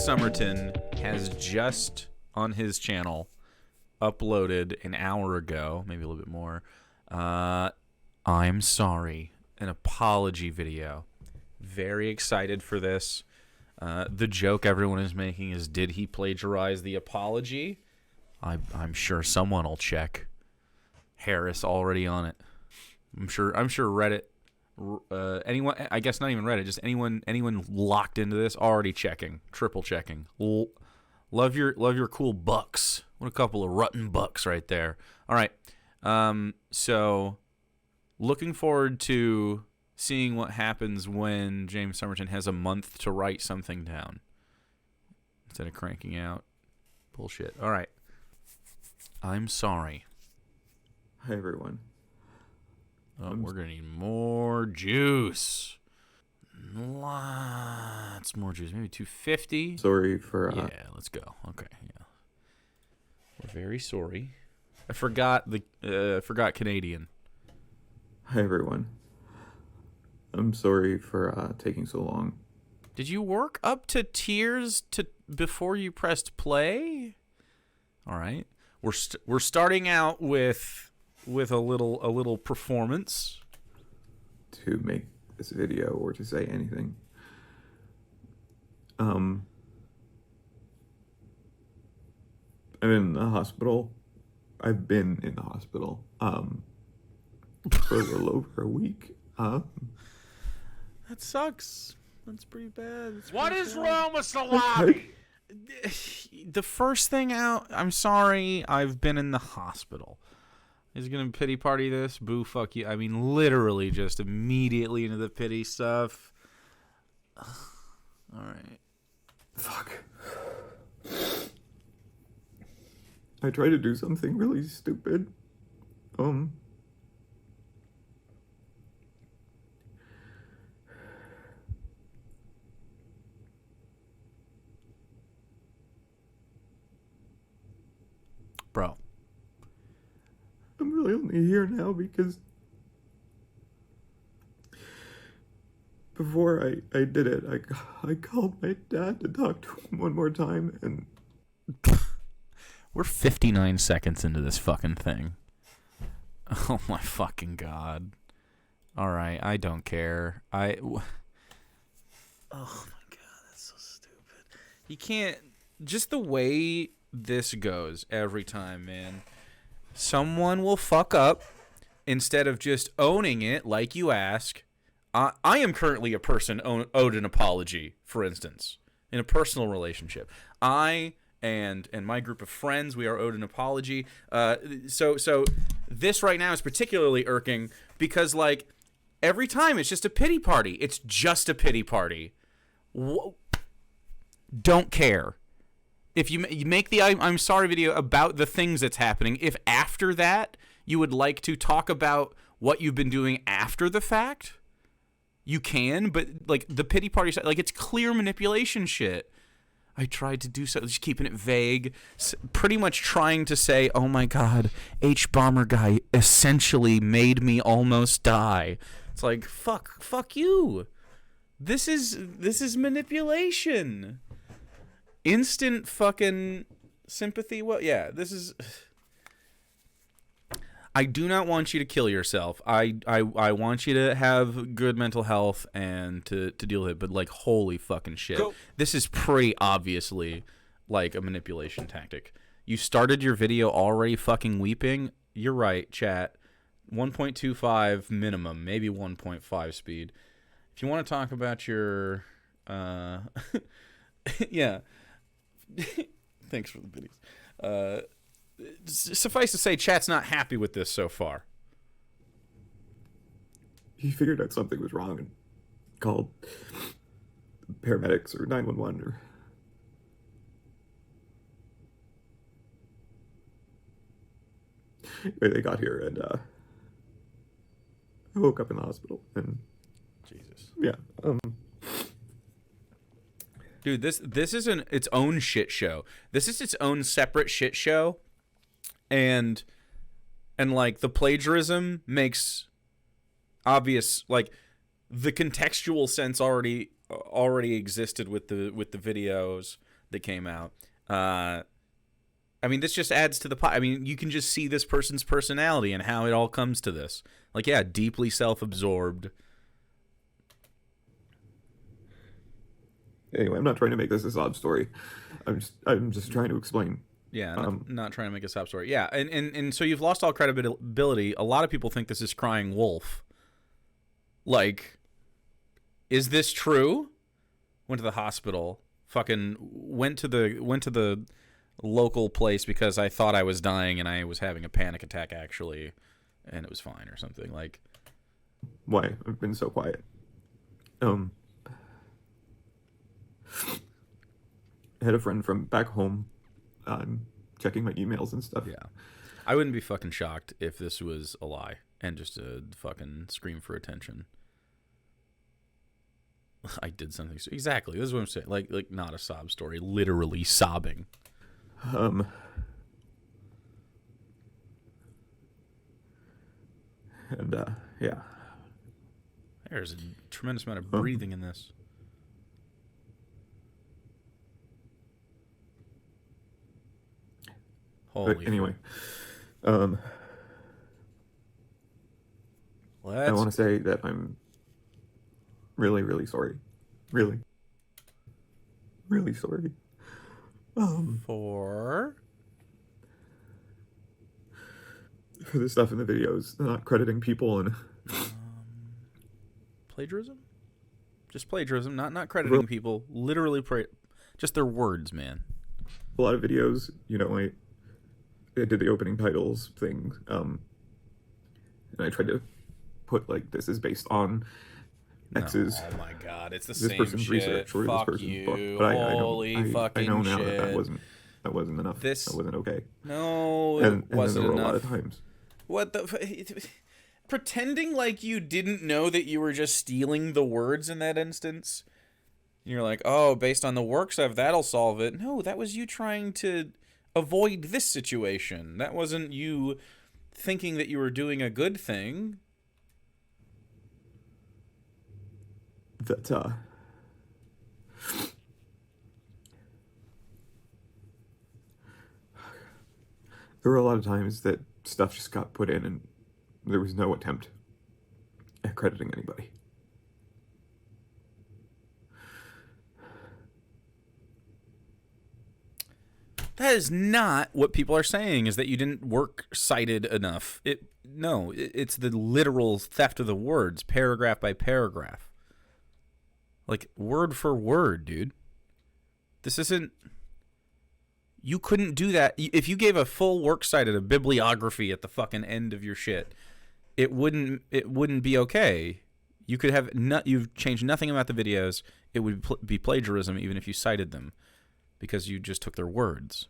Somerton has just on his channel uploaded an hour ago, maybe a little bit more. I'm sorry, an apology video. Very excited for this. The joke everyone is making is, did he plagiarize the apology? I'm sure someone will check. Harris already on it. I'm sure Reddit. Anyone, I guess not even Reddit, just anyone locked into this already checking, triple checking. Love your cool bucks. What a couple of rotten bucks right there. All right. So looking forward to seeing what happens when James Somerton has a month to write something down instead of cranking out bullshit. All right. I'm sorry. Hi, everyone. Oh, we're going to need more juice. Lots more juice. Maybe 250. Sorry for... Yeah, let's go. Okay, yeah. We're very sorry. I forgot Canadian. Hi, everyone. I'm sorry for taking so long. Did you work up to tears before you pressed play? All right. We're starting out with a little performance to make this video or to say anything. I'm in the hospital. I've been in the hospital for a little over a week. That sucks. That's pretty bad. What is wrong with the lobby? The first thing out, I'm sorry, I've been in the hospital. He's going to pity party this? Boo, fuck you. I mean, literally just immediately into the pity stuff. All right. Fuck. I tried to do something really stupid. Bro. I'm really only here now because before I did it, I called my dad to talk to him one more time, and we're 59 seconds into this fucking thing. Oh my fucking god. All right, I don't care. Oh my god, that's so stupid. You can't, just the way this goes every time, man. Someone will fuck up instead of just owning it like you ask. I am currently a person owed an apology, for instance, in a personal relationship. I and my group of friends, we are owed an apology. So this right now is particularly irking because, like, every time it's just a pity party. It's just a pity party. Don't care. If you make the I'm sorry video about the things that's happening, if after that you would like to talk about what you've been doing after the fact, you can, but like the pity party, like it's clear manipulation shit. I tried to do so, just keeping it vague, pretty much trying to say, oh my god, H-Bomber guy essentially made me almost die. It's like, fuck you. This is manipulation. Instant fucking sympathy. Well, yeah, this is... I do not want you to kill yourself. I want you to have good mental health and to deal with it, but, like, holy fucking shit. Go. This is pretty obviously, like, a manipulation tactic. You started your video already fucking weeping. You're right, chat. 1.25 minimum, maybe 1.5 speed. If you want to talk about your... yeah. Thanks for the biddies. Suffice to say, chat's not happy with this so far. he figured out something was wrong and called paramedics or 911 or... Anyway, they got here and I woke up in the hospital and... Jesus. Yeah. Dude, this is its own shit show. This is its own separate shit show, and like the plagiarism makes obvious, like the contextual sense already existed with the videos. that came out. I mean, this just adds to the pot. I mean, you can just see this person's personality and how it all comes to this. Like, yeah, deeply self-absorbed. Anyway, I'm not trying to make this a sob story. I'm just trying to explain. Yeah, not trying to make a sob story. Yeah, and so you've lost all credibility. A lot of people think this is crying wolf. Like, is this true? Went to the hospital. Fucking went to the local place because I thought I was dying and I was having a panic attack actually, and it was fine or something. Like, Why? I've been so quiet. I had a friend from back home. Checking my emails and stuff. yeah, I wouldn't be fucking shocked if this was a lie and just a fucking scream for attention. I did something. Exactly. This is what I'm saying. Like not a sob story. Literally sobbing. And yeah. There's a tremendous amount of breathing in this. Holy But anyway, fuck. I want to say that I'm really, really sorry. Really, really sorry. For the stuff in the videos, not crediting people and plagiarism? Just plagiarism, not crediting people. Literally, just their words, man. a lot of videos. You know, I did the opening titles thing, and I tried to put like this is based on X's. Oh my god, it's the this same person's shit. research or Fuck this person's you. book. But Holy fucking I know now shit. that wasn't enough. This- that wasn't okay. No, it And then wasn't there were enough. a lot of times. What the... Pretending like you didn't know that you were just stealing the words in that instance. You're like, oh, based on the works of that'll solve it. No, that was you trying to avoid this situation. That wasn't you thinking that you were doing a good thing. That there were a lot of times that stuff just got put in and there was no attempt at crediting anybody. That is not what people are saying, is that you didn't work cited enough. It's the literal theft of the words, paragraph by paragraph. Like, word for word, dude. This isn't... You couldn't do that. If you gave a full works cited, a bibliography at the fucking end of your shit, it wouldn't be okay. You could have... You've changed nothing about the videos. It would be plagiarism even if you cited them, because you just took their words.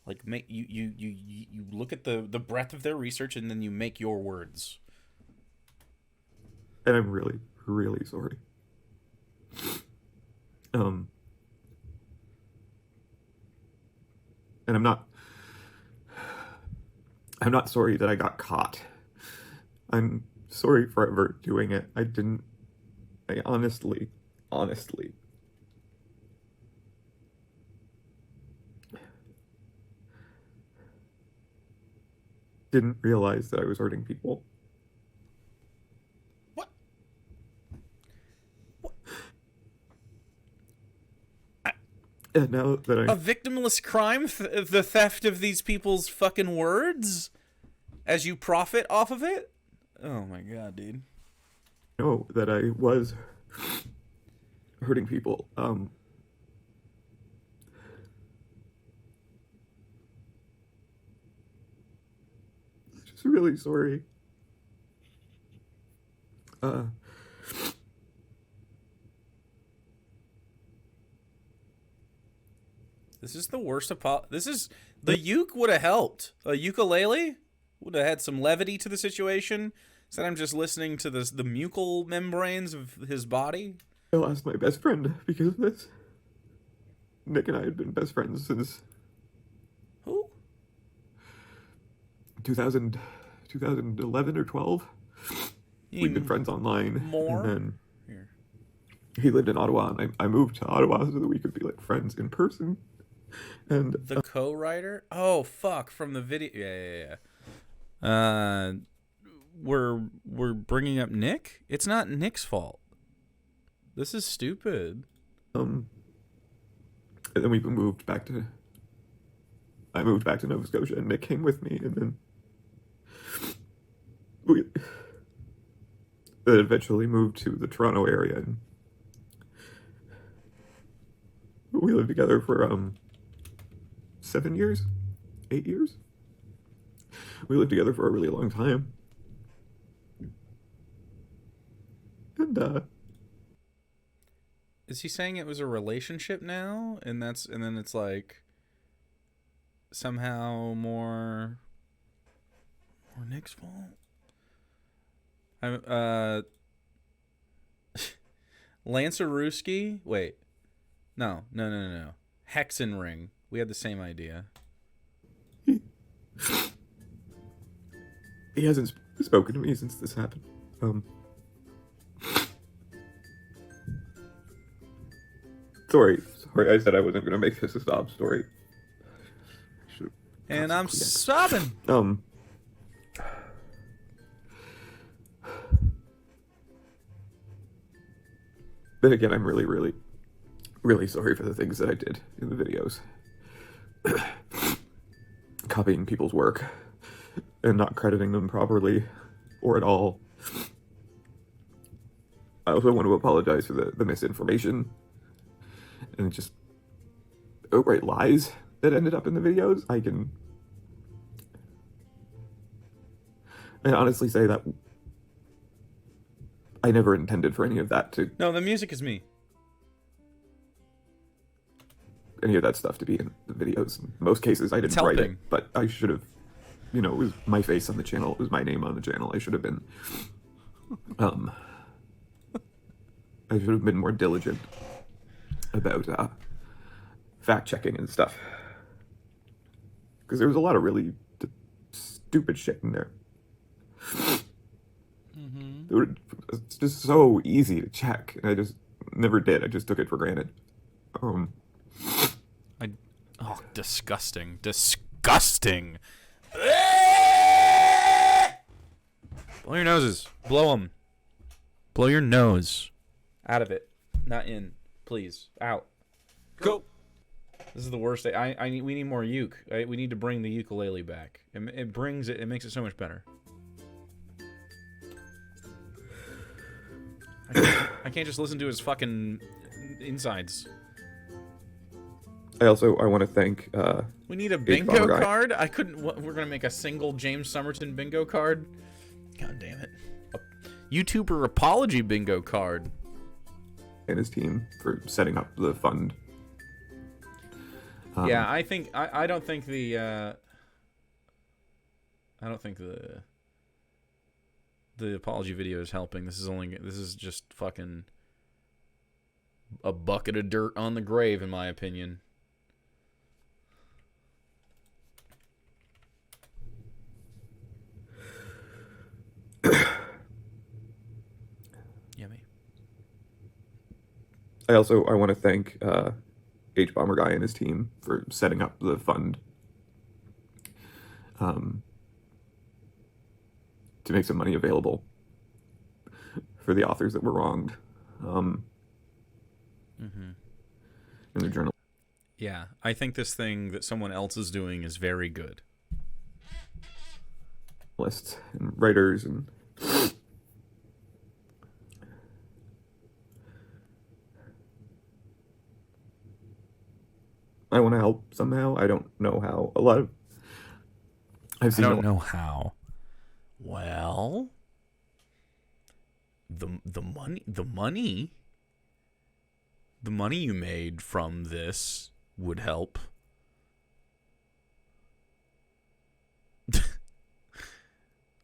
Like, you look at the breadth of their research and then you make your words. And I'm really, really sorry. And I'm not sorry that I got caught. I'm sorry for ever doing it. I honestly didn't realize that I was hurting people. What? And now that A victimless crime? The theft of these people's fucking words? As you profit off of it? Oh my god, dude. know that I was hurting people, just really sorry. This is the worst this is... The uke would have helped. A ukulele would have had some levity to the situation. Instead, I'm just listening to the mucal membranes of his body. I lost my best friend because of this. Nick and I had been best friends since Who? 2011 or 12. We've been friends online. More? And then Here. he lived in Ottawa, and I moved to Ottawa so that we could be like friends in person. And The co-writer? Oh fuck! From the video. Yeah. We're bringing up Nick. It's not Nick's fault. This is stupid. and then we moved back to. I moved back to Nova Scotia, and Nick came with me, and then we eventually moved to the Toronto area, and we lived together for 7 years, 8 years. We lived together for a really long time, and Is he saying it was a relationship now, and then it's like somehow more Nick's fault? Lanceruski? Wait. No. Hexenring. We had the same idea. he hasn't spoken to me since this happened. Sorry, I said I wasn't going to make this a sob story. And I'm sobbing. But again, I'm really, really, really sorry for the things that I did in the videos. Copying people's work and not crediting them properly or at all. I also want to apologize for the misinformation and just outright lies that ended up in the videos. I honestly say that I never intended for any of that to... No, the music is me. Any of that stuff to be in the videos. In most cases, I didn't write it, but I should have... You know, it was my face on the channel. It was my name on the channel. I should have been... I should have been more diligent about fact-checking and stuff. Because there was a lot of really stupid shit in there. It's just so easy to check, and I just never did. I just took it for granted. Disgusting. Blow your noses. Blow them. Blow your nose. Out of it. Not in. Please. Out. Go. This is the worst. We need more uke. We need to bring the ukulele back. It makes it so much better. I can't just listen to his fucking insides. I want to thank... we need a bingo card? I couldn't... We're going to make a single James Somerton bingo card? God damn it. A YouTuber apology bingo card. And his team for setting up the fund. Yeah, I don't think the apology video is helping. This is just fucking a bucket of dirt on the grave, in my opinion. Yummy. I want to thank H Bomber Guy and his team for setting up the fund to make some money available for the authors that were wronged in the journal. Yeah, I think this thing that someone else is doing is very good. Lists and writers and I want to help somehow. I don't know how. I don't know how. Well, the money you made from this would help.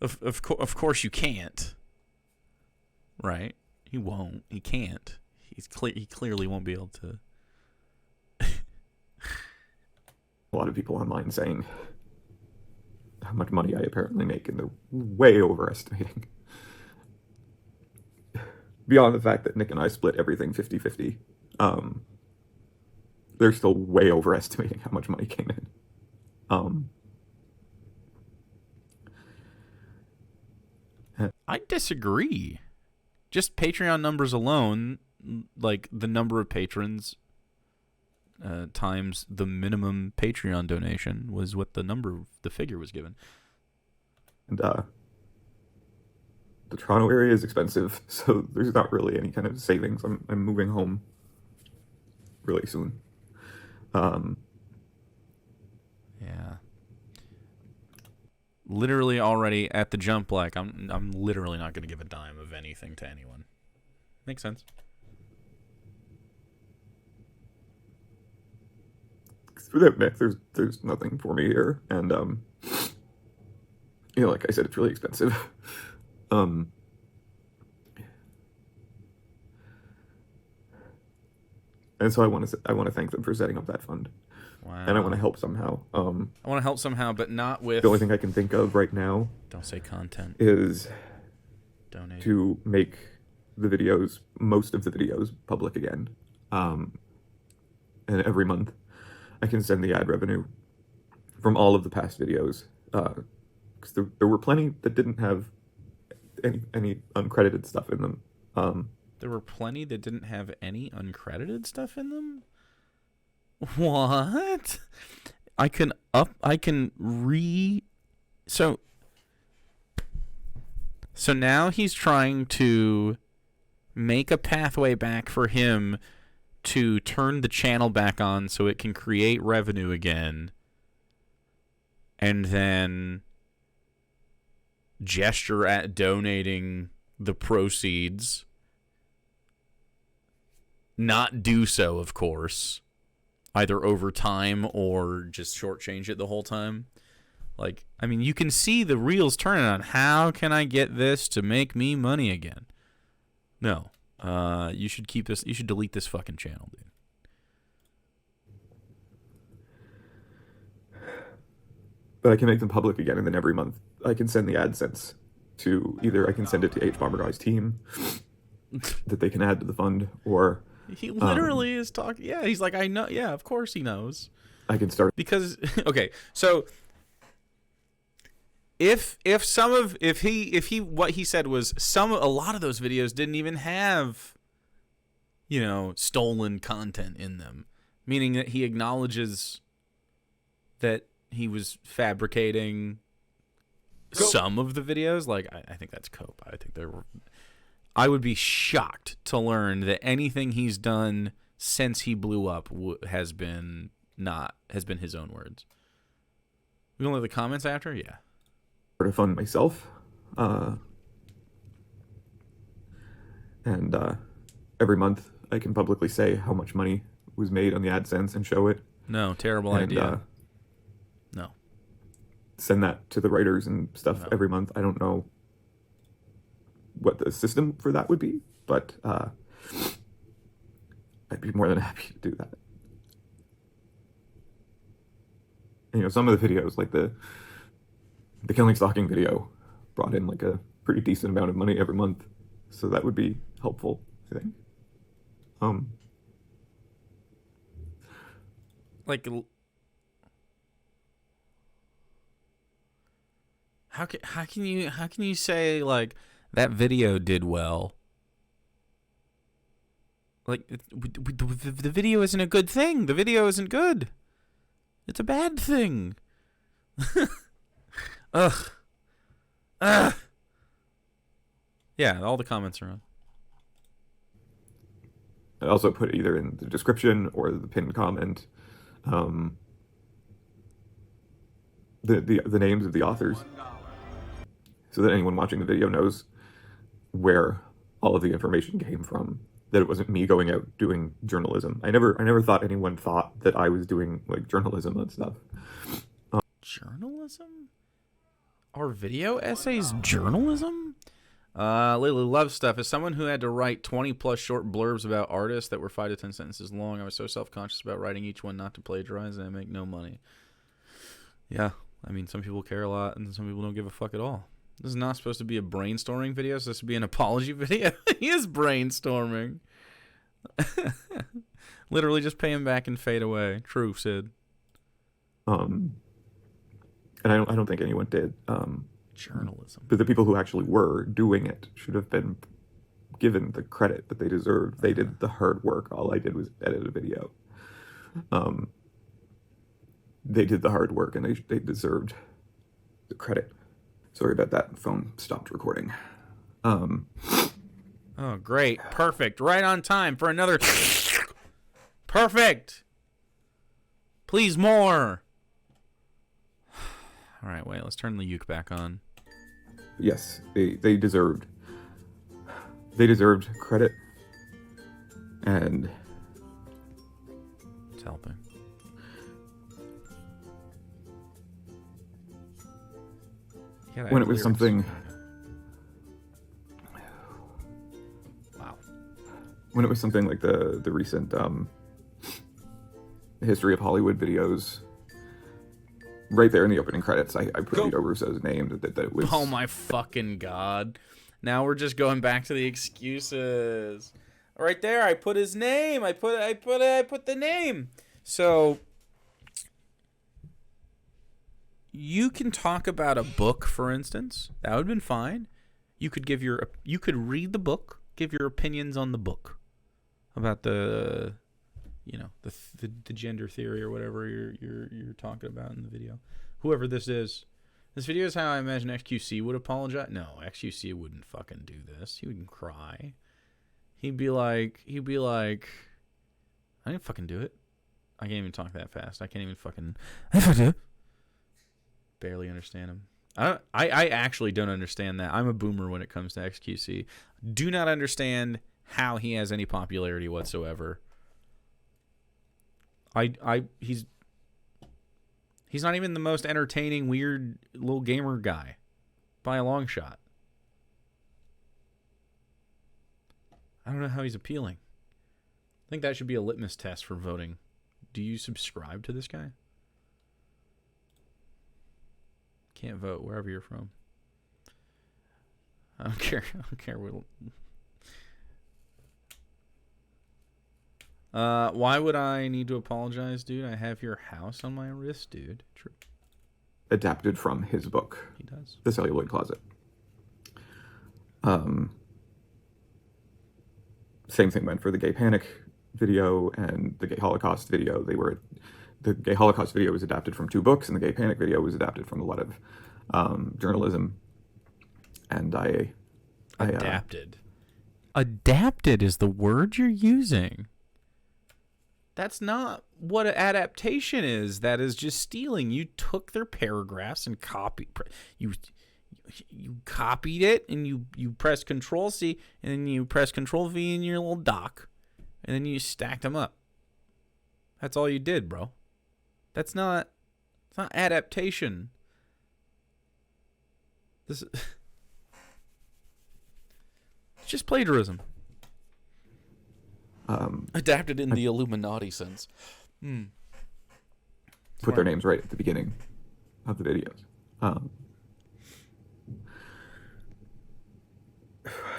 Of course you can't. Right? He won't. He can't. He clearly won't be able to. A lot of people online saying how much money I apparently make, and they're way overestimating beyond the fact that Nick and I split everything 50-50, they're still way overestimating how much money came in. I disagree. Just Patreon numbers alone, like the number of patrons times the minimum Patreon donation was what the figure was given. And the Toronto area is expensive, so there's not really any kind of savings. I'm moving home really soon. Yeah. Literally already at the jump, like I'm literally not going to give a dime of anything to anyone. Makes sense. Without Nick, there's nothing for me here, and you know, like I said, it's really expensive. And so I want to thank them for setting up that fund. Wow. And I want to help somehow. I want to help somehow, but not with. The only thing I can think of right now. Don't say content. Is donate to make the videos, most of the videos, public again. And every month, I can send the ad revenue from all of the past videos. Because there were plenty that didn't have any uncredited stuff in them. There were plenty that didn't have any uncredited stuff in them? What? So now he's trying to make a pathway back for him to turn the channel back on so it can create revenue again, and then gesture at donating the proceeds. Not do so, of course, either over time or just shortchange it the whole time. Like, I mean, you can see the reels turning on. How can I get this to make me money again? No. You should keep this. You should delete this fucking channel, dude. But I can make them public again, and then every month I can send the AdSense to either I can send it to H Bomber Guy's team that they can add to the fund, or he literally is talking. Yeah, he's like, I know. Yeah, of course he knows. I can start because okay, so if he what he said was a lot of those videos didn't even have, you know, stolen content in them, meaning that he acknowledges that he was fabricating some of the videos. Like, I think that's cope. I would be shocked to learn that anything he's done since he blew up has been his own words. We don't have the comments after, yeah. To fund myself, and every month I can publicly say how much money was made on the AdSense and show it. No, terrible idea. No. Send that to the writers and stuff every month. I don't know what the system for that would be, but I'd be more than happy to do that. And, you know, some of the videos, like the Killing Stalking video, brought in like a pretty decent amount of money every month, so that would be helpful, I think. Like, how can you say like that video did well? Like, the video isn't a good thing. The video isn't good. It's a bad thing. Ugh. Yeah, all the comments are on. I also put either in the description or the pinned comment the names of the authors, so that anyone watching the video knows where all of the information came from. That it wasn't me going out doing journalism. I never thought anyone thought that I was doing like journalism and stuff. Journalism? Are video essays journalism? Lily Love Stuff. As someone who had to write 20 plus short blurbs about artists that were 5 to 10 sentences long, I was so self-conscious about writing each one not to plagiarize, and I make no money. Yeah, I mean, some people care a lot and some people don't give a fuck at all. This is not supposed to be a brainstorming video. It's supposed to be an apology video. He is brainstorming. Literally just pay him back and fade away. True, Sid. And I don't think anyone did. Journalism. But the people who actually were doing it should have been given the credit that they deserved. They did the hard work. All I did was edit a video. They did the hard work, and they deserved the credit. Sorry about that. Phone stopped recording. Oh, great. Perfect. Right on time for another. Perfect. Please more. All right, wait. Let's turn the uke back on. Yes, they deserved credit, and It's helping. when it was something. Wow. When it was something like the recent history of Hollywood videos, right there in the opening credits, I put Vito Russo's name that it was. Oh my fucking god! Now we're just going back to the excuses. Right there, I put his name. I put the name. So you can talk about a book, for instance. That would have been fine. You could read the book, give your opinions on the book about the gender theory or whatever you're talking about in the video. Whoever this is. This video is how I imagine XQC would apologize. No, XQC wouldn't fucking do this. He wouldn't cry. He'd be like, I didn't fucking do it. I can't even talk that fast. I can't even fucking barely understand him. I actually don't understand that. I'm a boomer when it comes to XQC. Do not understand how he has any popularity whatsoever. He's not even the most entertaining, weird little gamer guy by a long shot. I don't know how he's appealing. I think that should be a litmus test for voting. Do you subscribe to this guy? Can't vote wherever you're from. I don't care. Why would I need to apologize, dude? I have your house on my wrist, dude. True. Adapted from his book. He does. The Celluloid Closet. Same thing went for the Gay Panic video and the Gay Holocaust video. The Gay Holocaust video was adapted from 2 books, and the Gay Panic video was adapted from a lot of journalism. And I adapted. Adapted is the word you're using. That's not what an adaptation is. That is just stealing. You took their paragraphs and you copied it, and you press Control-C, and then you press Control-V in your little doc, and then you stacked them up. That's all you did, bro. It's not adaptation. This is it's just plagiarism. Adapted in the Illuminati sense. Put their names right at the beginning of the videos.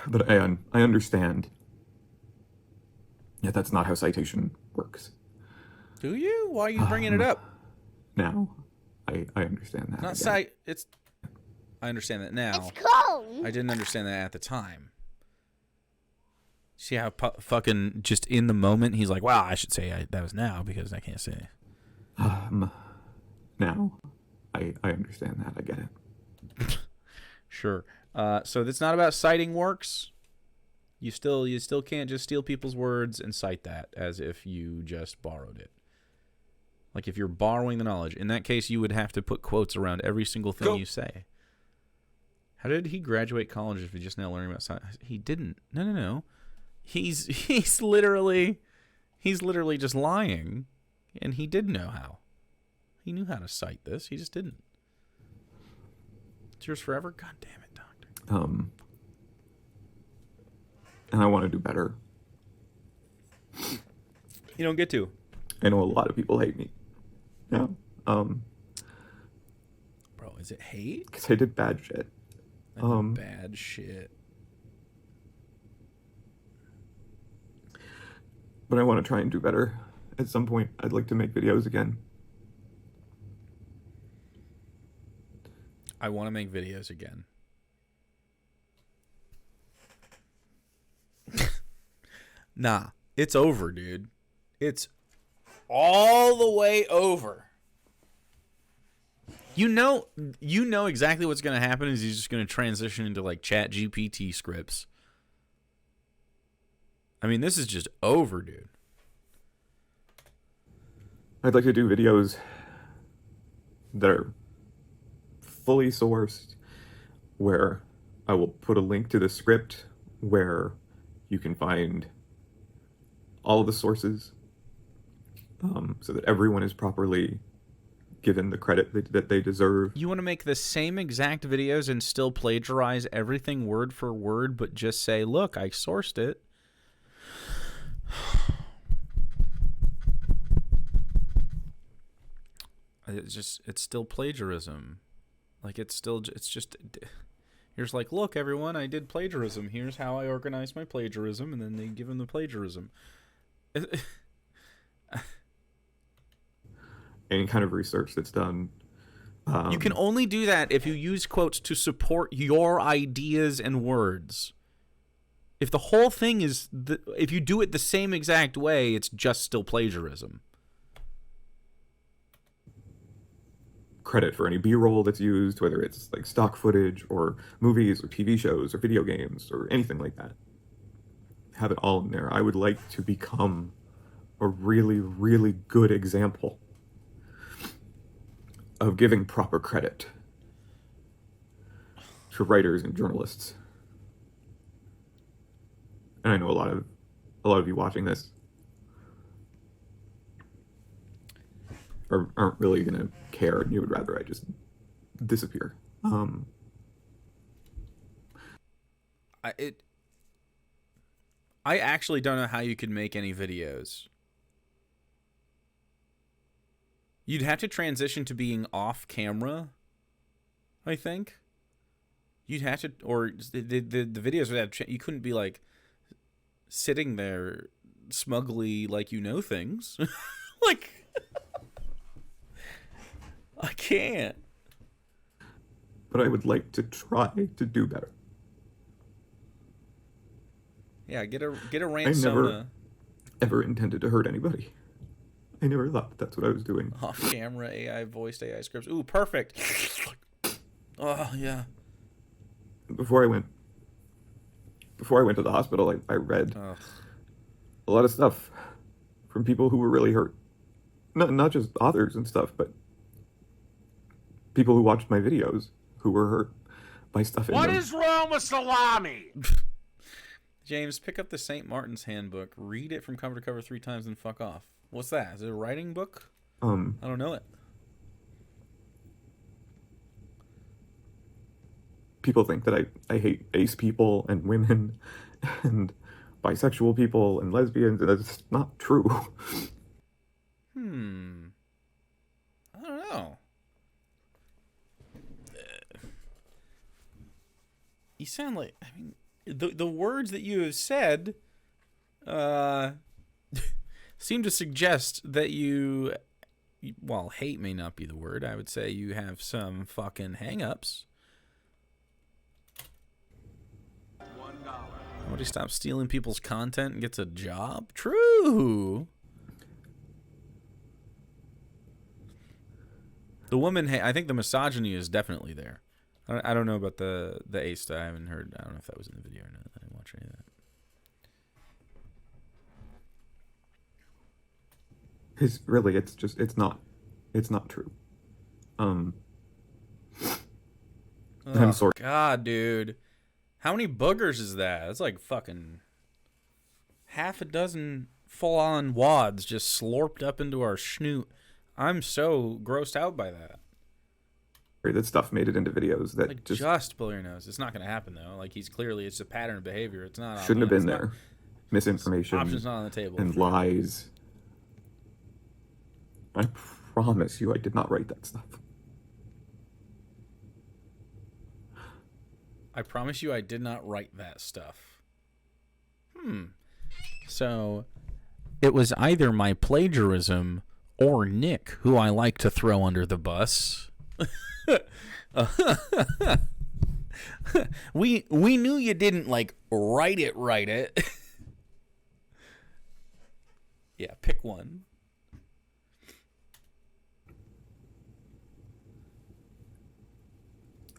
But I understand. Yeah, that's not how citation works. Do you? Why are you bringing it up? Now, I understand that. Not cite. It's. I understand that now. It's cold. I didn't understand that at the time. See how fucking just in the moment he's like, "Wow, I should say that was now because I can't say." Now, I understand that. I get it. Sure. So that's not about citing works. You still can't just steal people's words and cite that as if you just borrowed it. Like if you're borrowing the knowledge, in that case, you would have to put quotes around every single thing you say. How did he graduate college if he's just now learning about science? He didn't. No. He's literally just lying, and he did know how. He knew how to cite this. He just didn't. It's yours forever? God damn it, Doctor. And I want to do better. You don't get to. I know a lot of people hate me. Yeah. Bro, is it hate? Because I did bad shit. Bad shit. But I want to try and do better. At some point, I'd like to make videos again. I want to make videos again. Nah, it's over, dude. It's all the way over. You know exactly what's going to happen is he's just going to transition into like Chat GPT scripts. I mean, this is just over, dude. I'd like to do videos that are fully sourced, where I will put a link to the script where you can find all of the sources, so that everyone is properly given the credit that they deserve. You want to make the same exact videos and still plagiarize everything word for word, but just say, look, I sourced it. It's still plagiarism. Like, it's just, here's like, look, everyone, I did plagiarism. Here's how I organized my plagiarism. And then they give him the plagiarism. Any kind of research that's done. You can only do that if you use quotes to support your ideas and words. If the whole thing is, if you do it the same exact way, it's just still plagiarism. Credit for any B-roll that's used, whether it's like stock footage or movies or TV shows or video games or anything like that. Have it all in there. I would like to become a really, really good example of giving proper credit to writers and journalists. And I know a lot of you watching this aren't really gonna care, and you would rather I just disappear. I actually don't know how you could make any videos. You'd have to transition to being off camera, I think. You'd have to, or the videos would have, you couldn't be like sitting there smugly like you know things. Like, I can't. But I would like to try to do better. Yeah, get a I Ransona. never ever intended to hurt anybody. I never thought that's what I was doing. Off camera AI voiced AI scripts. Ooh, perfect. Oh yeah. Before I went to the hospital, I read a lot of stuff from people who were really hurt. Not just authors and stuff, but people who watched my videos who were hurt by stuff in them. What is wrong with salami? James, pick up the St. Martin's Handbook, read it from cover to cover 3 times, and fuck off. What's that? Is it a writing book? I don't know it. People think that I hate ace people and women and bisexual people and lesbians, and that's not true. I don't know. You sound like, I mean, the words that you have said seem to suggest that you, well, hate may not be the word. I would say you have some fucking hang-ups. Nobody stops stealing people's content and gets a job? True. The woman, I think the misogyny is definitely there. I don't know about the ace stuff. I haven't heard. I don't know if that was in the video or not. I didn't watch any of that. It's not true. I'm sorry. God, dude. How many boogers is that? That's like fucking half a dozen full-on wads just slurped up into our schnoot. I'm so grossed out by that. That stuff made it into videos that Like, just blow your nose. It's not going to happen, though. Like, it's a pattern of behavior. It's not. Shouldn't have been there. Misinformation. Options not on the table. And lies. I promise you I did not write that stuff. I promise you I did not write that stuff. So it was either my plagiarism or Nick, who I like to throw under the bus. We knew you didn't like write it. Yeah, pick one.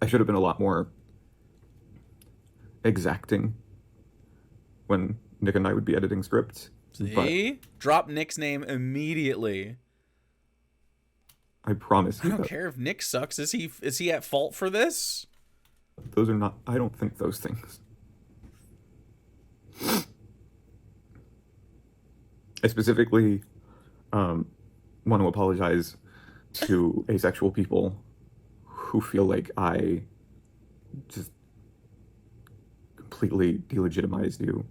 I should have been a lot more exacting when Nick and I would be editing scripts. See? Drop Nick's name immediately. I promise I you don't that care if Nick sucks. Is he at fault for this? those are not. I don't think those things. I specifically want to apologize to asexual people who feel like I just completely delegitimized you.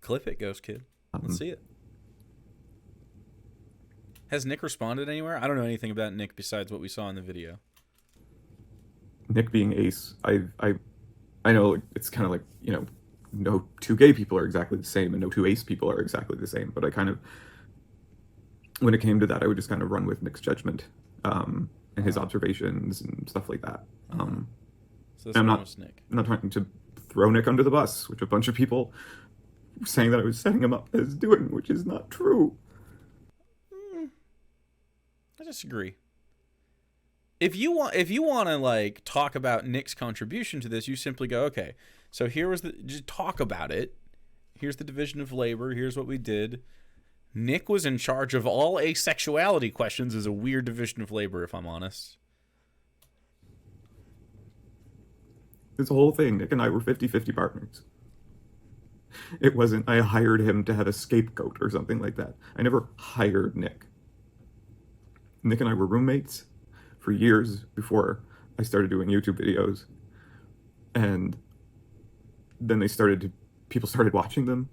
Clip it, Ghost Kid. Let's see it. Has Nick responded anywhere? I don't know anything about Nick besides what we saw in the video. Nick being ace, I know it's kind of like, you know, no two gay people are exactly the same and no two ace people are exactly the same, but I kind of, when it came to that, I would just kind of run with Nick's judgment and his observations and stuff like that. So this I'm one not, was Nick. I'm not trying to throw Nick under the bus, which a bunch of people were saying that I was setting him up as doing, which is not true. I disagree. If you want to like talk about Nick's contribution to this, you simply go, okay, so just talk about it. Here's the division of labor. Here's what we did. Nick was in charge of all asexuality questions. Is a weird division of labor, if I'm honest. This whole thing, Nick and I were 50-50 partners. It wasn't, I hired him to have a scapegoat or something like that. I never hired Nick. Nick and I were roommates for years before I started doing YouTube videos. And then people started watching them.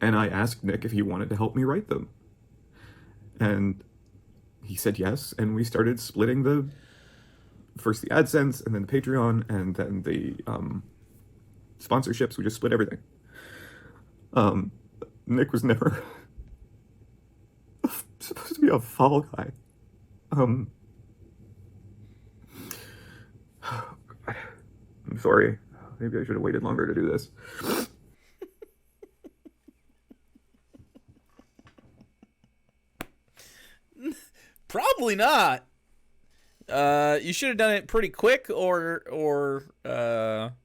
And I asked Nick if he wanted to help me write them. And he said yes, and we started splitting first the AdSense, and then the Patreon, and then the sponsorships. We just split everything. Nick was never supposed to be a fall guy. I'm sorry. Maybe I should have waited longer to do this. Probably not. You should have done it pretty quick, or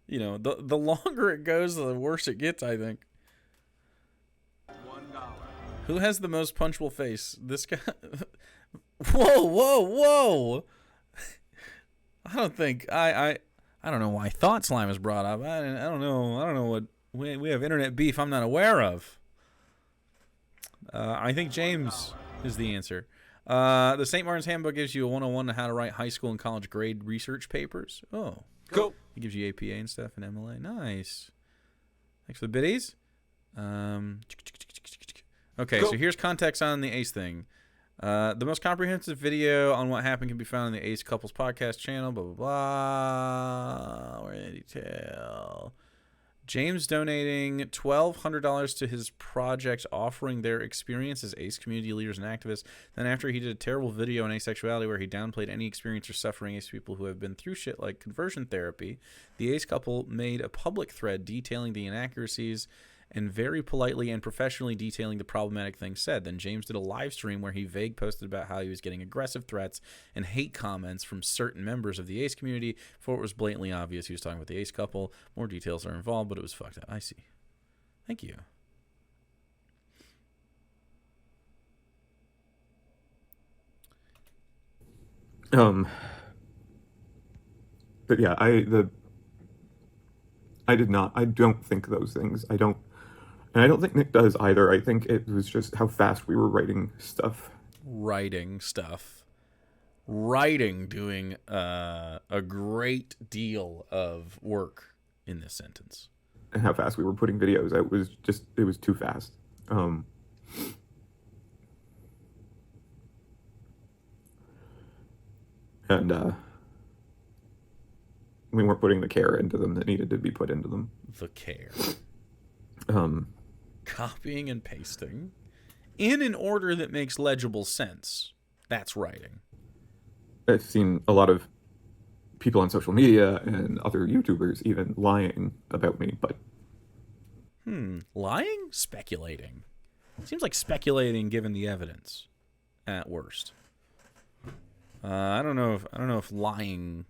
you know, the longer it goes, the worse it gets, I think. $1. Who has the most punchable face? This guy. Whoa! I don't think I don't know why Thought Slime was brought up. I don't know what we have internet beef I'm not aware of. I think James is the answer. The St. Martin's Handbook gives you a 101 on how to write high school and college grade research papers. Oh, Go. It gives you APA and stuff and MLA. Nice. Thanks for the biddies. Okay, Go. so here's context on the ACE thing. The most comprehensive video on what happened can be found on the Ace Couples podcast channel. Blah blah blah. We're in detail. James donating $1,200 to his project, offering their experience as ACE community leaders and activists. Then after he did a terrible video on asexuality where he downplayed any experience or suffering ACE people who have been through shit like conversion therapy, the ACE couple made a public thread detailing the inaccuracies and very politely and professionally detailing the problematic things said. Then James did a live stream where he vague posted about how he was getting aggressive threats and hate comments from certain members of the ACE community before it was blatantly obvious he was talking about the ACE couple. More details are involved, but it was fucked up. I see. Thank you. But yeah, I don't think those things. And I don't think Nick does either. I think it was just how fast we were writing stuff. Doing a great deal of work in this sentence. And how fast we were putting videos. It was too fast. we weren't putting the care into them that needed to be put into them. The care. Um, Copying and pasting in an order that makes legible sense. That's writing. I've seen a lot of people on social media and other YouTubers even lying about me, but Lying? Speculating. Seems like speculating given the evidence at worst. I don't know if lying.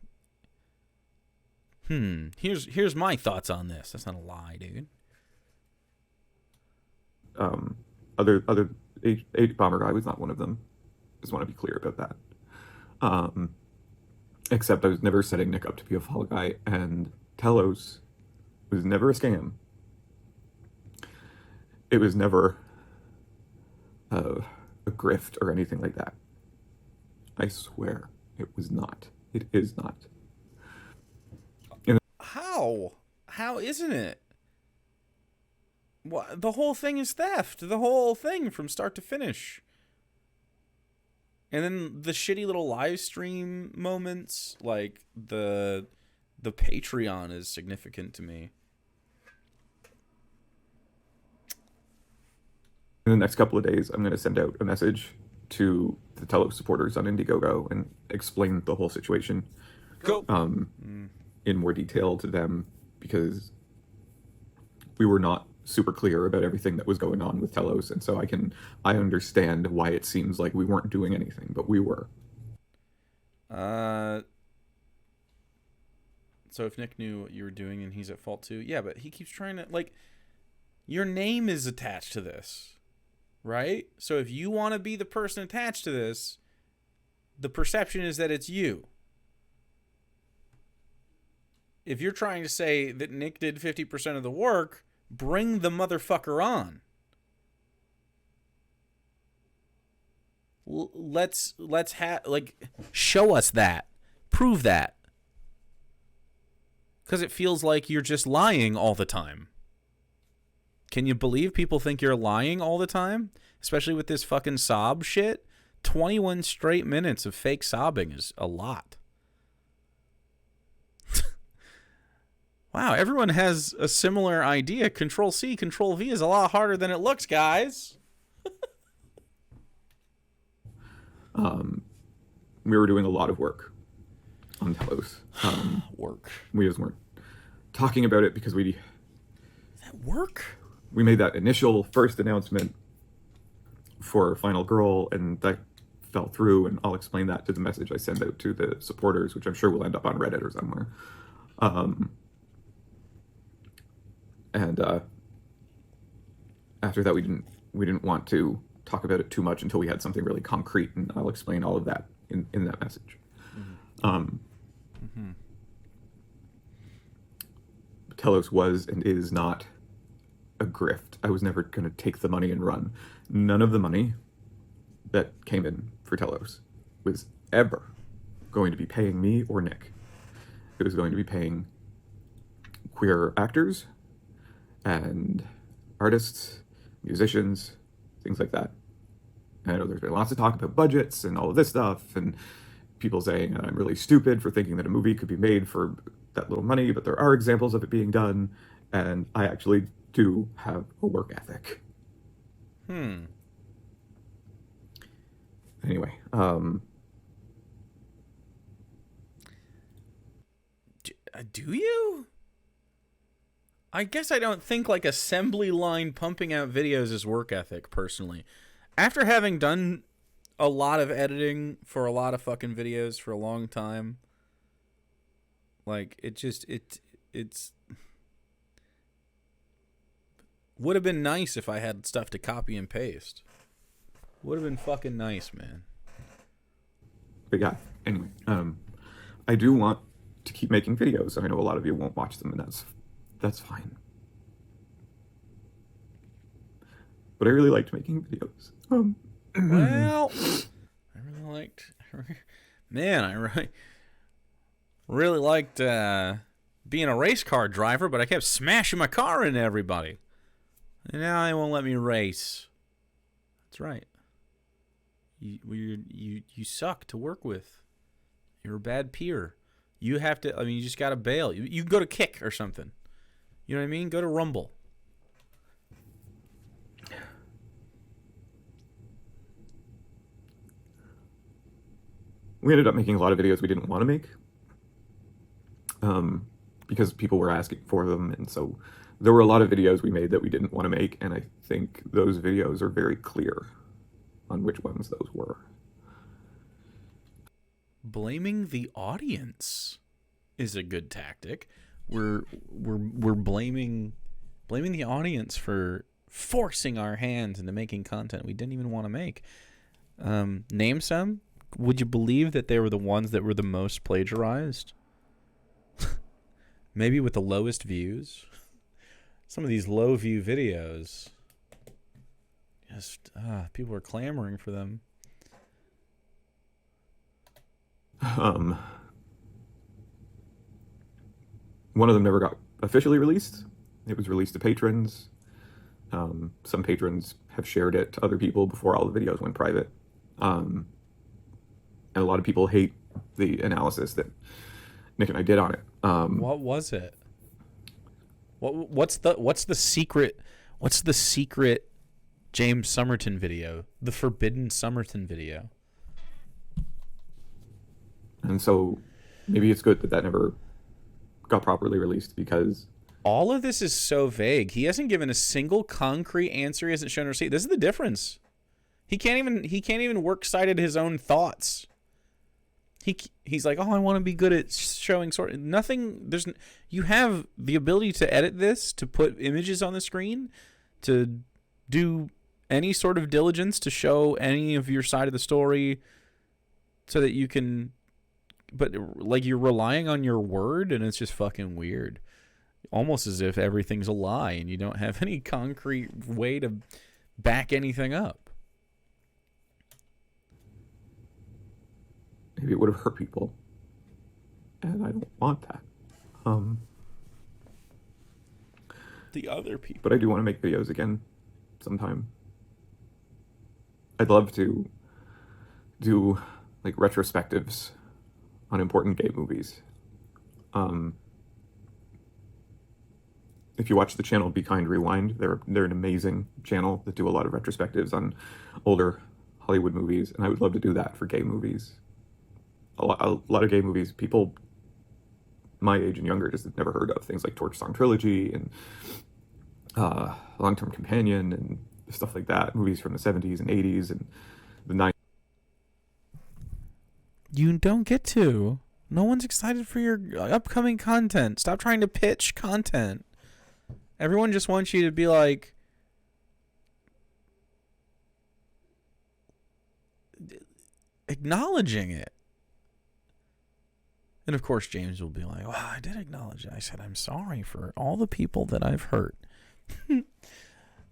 Here's my thoughts on this. That's not a lie, dude. other H bomber guy was not one of them. Just want to be clear about that. Except I was never setting Nick up to be a fall guy, and Telos was never a scam. It was never a grift or anything like that. I swear it was not. It is not. How? How isn't it? What? The whole thing is theft. The whole thing from start to finish. And then the shitty little live stream moments, like the Patreon is significant to me. In the next couple of days, I'm going to send out a message to the Telos supporters on Indiegogo and explain the whole situation. Go. In more detail to them, because we were not super clear about everything that was going on with Telos, and so I understand why it seems like we weren't doing anything, but we were. So if Nick knew what you were doing and he's at fault too, yeah, but he keeps trying to, like, your name is attached to this, right? So if you want to be the person attached to this, the perception is that it's you. If you're trying to say that Nick did 50% of the work, bring the motherfucker on. Let's show us that. Prove that. Because it feels like you're just lying all the time. Can you believe people think you're lying all the time? Especially with this fucking sob shit. 21 straight minutes of fake sobbing is a lot. Wow, everyone has a similar idea. Control-C, Control-V is a lot harder than it looks, guys. We were doing a lot of work on Telos. Work. We just weren't talking about it because Is that work? we made that initial first announcement for Final Girl, and that fell through, and I'll explain that to the message I send out to the supporters, which I'm sure will end up on Reddit or somewhere. And after that, we didn't want to talk about it too much until we had something really concrete, and I'll explain all of that in that message. Telos was and is not a grift. I was never going to take the money and run. None of the money that came in for Telos was ever going to be paying me or Nick. It was going to be paying queer actors and artists, musicians, things like that. And I know there's been lots of talk about budgets and all of this stuff, and people saying that I'm really stupid for thinking that a movie could be made for that little money, but there are examples of it being done, and I actually do have a work ethic. Anyway, Do you? I guess I don't think like assembly line pumping out videos is work ethic, personally. After having done a lot of editing for a lot of fucking videos for a long time, like, it's would have been nice if I had stuff to copy and paste. Would have been fucking nice, man. but yeah, anyway, I do want to keep making videos. I know a lot of you won't watch them, and that's fine. But I really liked making videos. Well, I really liked, man, I really liked being a race car driver, but I kept smashing my car into everybody. And now they won't let me race. That's right. You suck to work with. You're a bad peer. You have to. I mean, you just got to bail. You can go to Kick or something. You know what I mean? Go to Rumble. We ended up making a lot of videos we didn't want to make, because people were asking for them, and so there were a lot of videos we made that we didn't want to make, and I think those videos are very clear on which ones those were. Blaming the audience is a good tactic. We're blaming the audience for forcing our hands into making content we didn't even want to make. Name some. Would you believe that they were the ones that were the most plagiarized? Maybe with the lowest views. Some of these low view videos, just people are clamoring for them. One of them never got officially released. It was released to patrons. Some patrons have shared it to other people before all the videos went private. And a lot of people hate the analysis that Nick and I did on it. What was it? What's the secret? What's the secret James Somerton video? The forbidden Somerton video. And so maybe it's good that that never got properly released, because all of this is so vague. He hasn't given a single concrete answer. He hasn't shown a receipt. This is the difference. He can't even works cited his own thoughts. He's like, oh, I want to be good at showing nothing. You have the ability to edit this, to put images on the screen, to do any sort of diligence to show any of your side of the story, so that you can. But like, you're relying on your word, and it's just fucking weird. Almost as if everything's a lie, and you don't have any concrete way to back anything up. Maybe it would have hurt people, and I don't want that. The other people. But I do want to make videos again sometime. I'd love to do like retrospectives on important gay movies. If you watch the channel Be Kind Rewind, they're an amazing channel that do a lot of retrospectives on older Hollywood movies, and I would love to do that for gay movies. A lot of gay movies people my age and younger just have never heard of, things like Torch Song Trilogy and Long Term Companion and stuff like that. Movies from the 70s and 80s and the 90s. You don't get to. No one's excited for your upcoming content. Stop trying to pitch content. Everyone just wants you to be like, acknowledging it. And of course, James will be like, well, I did acknowledge it. I said, I'm sorry for all the people that I've hurt.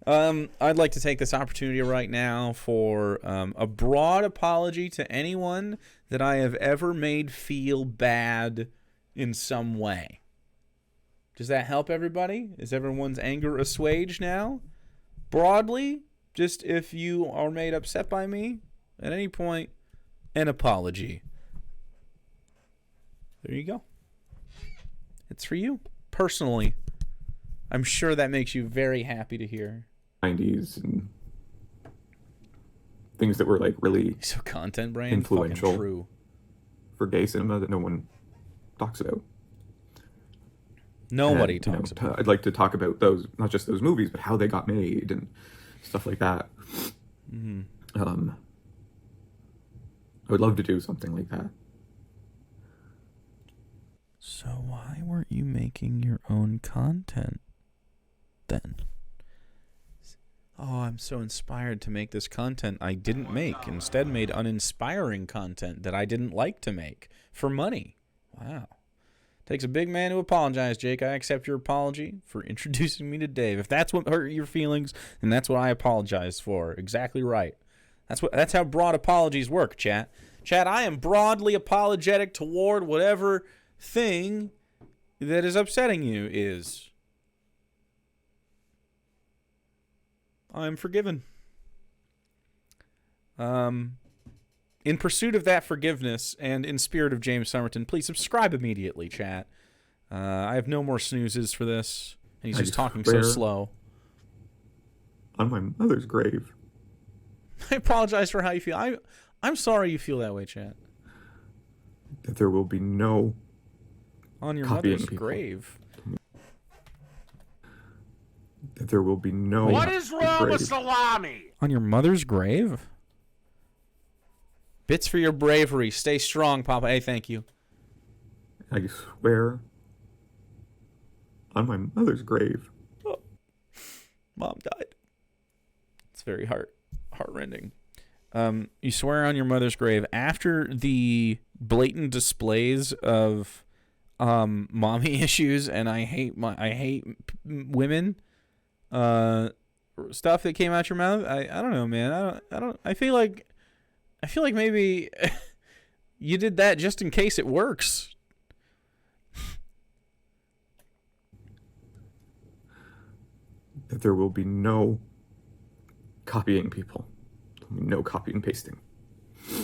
I'd like to take this opportunity right now for a broad apology to anyone that I have ever made feel bad in some way. Does that help everybody? Is everyone's anger assuaged now? Broadly, just if you are made upset by me at any point, an apology. There you go. It's for you, personally. I'm sure that makes you very happy to hear. 90s and things that were like really so content brain influential fucking true for gay cinema that no one talks about. Nobody talks about. I'd like to talk about those, not just those movies, but how they got made and stuff like that. Mm-hmm. I would love to do something like that. So why weren't you making your own content then? Oh, I'm so inspired to make this content I didn't make. Instead made uninspiring content that I didn't like to make for money. Wow. Takes a big man to apologize, Jake. I accept your apology for introducing me to Dave. If that's what hurt your feelings, then that's what I apologize for. Exactly right. That's how broad apologies work, chat. Chat, I am broadly apologetic toward whatever thing that is upsetting you is. I'm forgiven. in pursuit of that forgiveness and in spirit of James Somerton, please subscribe immediately, chat. I have no more snoozes for this. And he's just talking so slow. On my mother's grave. I apologize for how you feel. I'm sorry you feel that way, chat. That there will be no on your mother's grave. That there will be no. What is wrong with salami? On your mother's grave? Bits for your bravery. Stay strong, Papa. Hey, thank you. I swear on my mother's grave. Oh. Mom died. It's very heartrending. You swear on your mother's grave after the blatant displays of mommy issues and I hate women stuff that came out your mouth. I don't know, man. I feel like maybe you did that just in case it works. That there will be no copying people. No copy and pasting.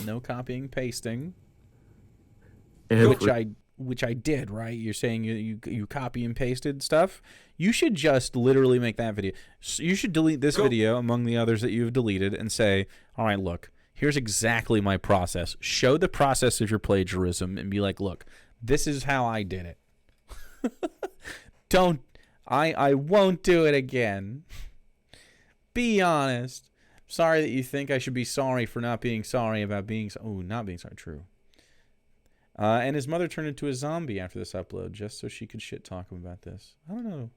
No copying, pasting. And which I did, right? You're saying you copy and pasted stuff. You should just literally make that video. You should delete this video among the others that you've deleted and say, all right, look, here's exactly my process. Show the process of your plagiarism and be like, look, this is how I did it. I won't do it again. Be honest. Sorry that you think I should be sorry for not being sorry about being... not being sorry. True. And his mother turned into a zombie after this upload just so she could shit talk him about this. I don't know.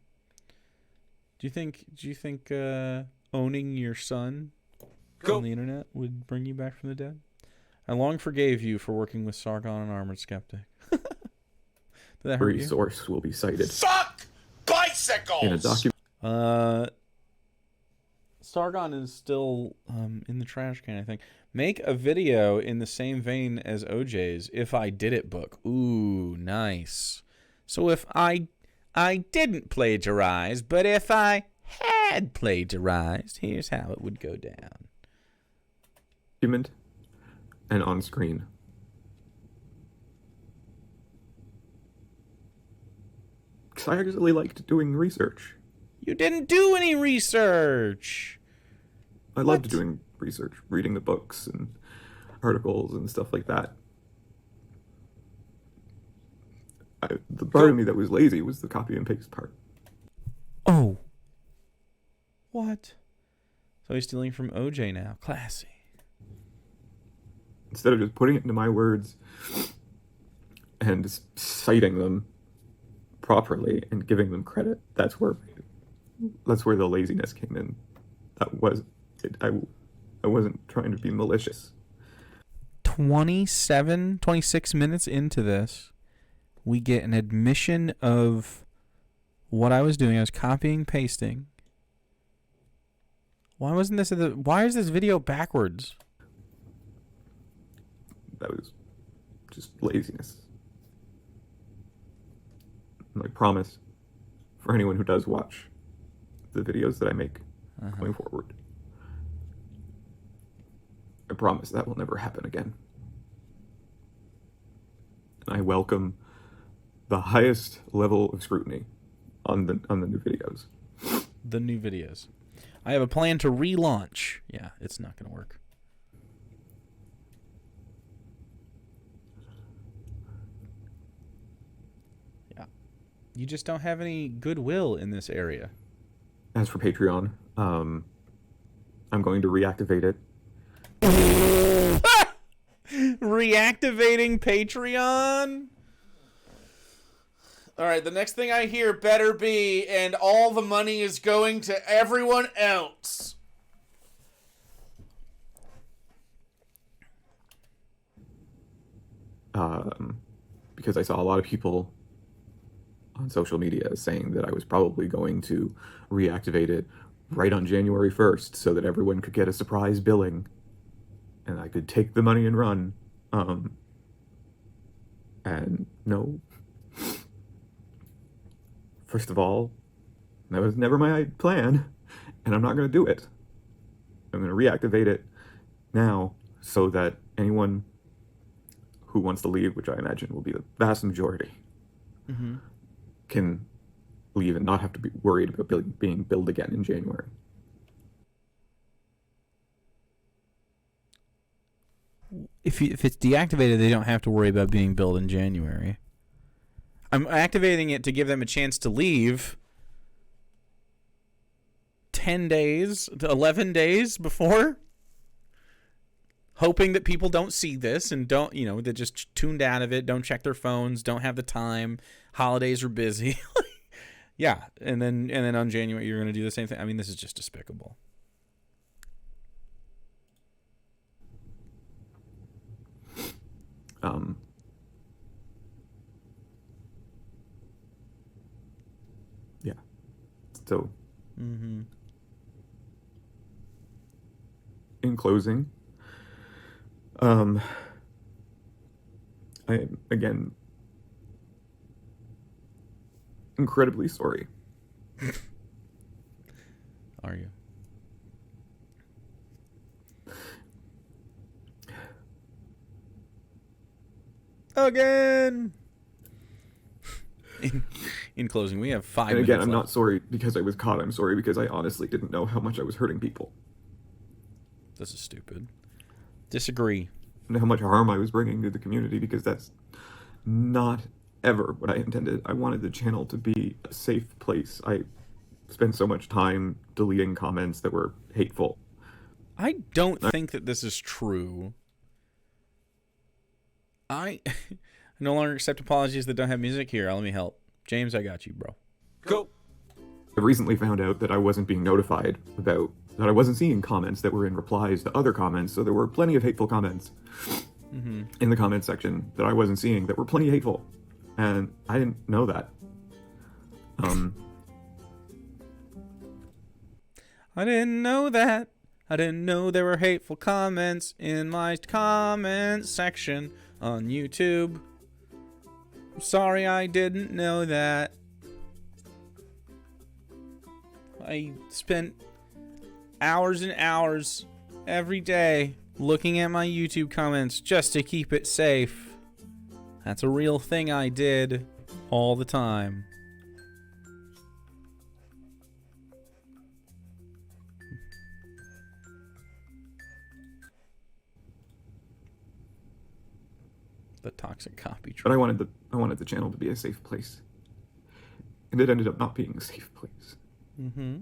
Do you think owning your son on the internet would bring you back from the dead? I long forgave you for working with Sargon and Armored Skeptic. Did that hurt you? Resource will be cited. Fuck bicycles! In a document. Sargon is still in the trash can, I think. Make a video in the same vein as OJ's If I Did It book. Ooh, nice. So if I didn't plagiarize, but if I had plagiarized, here's how it would go down. Document and on screen. Because I actually liked doing research. You didn't do any research. I loved doing research, reading the books and articles and stuff like that. The part of me that was lazy was the copy and paste part. Oh. What? So he's stealing from OJ now. Classy. Instead of just putting it into my words and just citing them properly and giving them credit, that's where the laziness came in. That was it. I wasn't trying to be malicious. 26 minutes into this, we get an admission of what I was doing. I was copying, pasting. Why is this video backwards? That was just laziness. And I promise, for anyone who does watch the videos that I make going forward, I promise that will never happen again. And I welcome the highest level of scrutiny on the new videos. The new videos. I have a plan to relaunch. Yeah, it's not going to work. Yeah. You just don't have any goodwill in this area. As for Patreon, I'm going to reactivate it. Reactivating Patreon? All right, the next thing I hear better be, and all the money is going to everyone else. Because I saw a lot of people on social media saying that I was probably going to reactivate it right on January 1st so that everyone could get a surprise billing and I could take the money and run. And no. First of all, that was never my plan, and I'm not going to do it. I'm going to reactivate it now so that anyone who wants to leave, which I imagine will be the vast majority, can leave and not have to be worried about being billed again in January. If it's deactivated, they don't have to worry about being billed in January. I'm activating it to give them a chance to leave 10 days to 11 days before, hoping that people don't see this and don't, they just tuned out of it, don't check their phones, don't have the time, holidays are busy. Yeah, and then on January you're going to do the same thing. I mean, this is just despicable. Yeah. So, Mm-hmm. in closing, I am, again, incredibly sorry. Are you? Again. In closing, we have 5 And minutes again, I'm left. not sorry because I was caught. I'm sorry because I honestly didn't know how much I was hurting people. This is stupid. Disagree. And how much harm I was bringing to the community, because that's not ever what I intended. I wanted the channel to be a safe place. I spent so much time deleting comments that were hateful. I don't think that this is true. I no longer accept apologies that don't have music. Here, let me help. James, I got you, bro. Go. I recently found out that I wasn't being notified about, that I wasn't seeing comments that were in replies to other comments, so there were plenty of hateful comments in the comment section that I wasn't seeing that were plenty hateful. And I didn't know that. I didn't know that. I didn't know there were hateful comments in my comment section on YouTube. I'm sorry I didn't know that. I spent hours and hours every day looking at my YouTube comments just to keep it safe. That's a real thing I did all the time. The toxic copy. But I wanted the channel to be a safe place. And it ended up not being a safe place. Mm-hmm.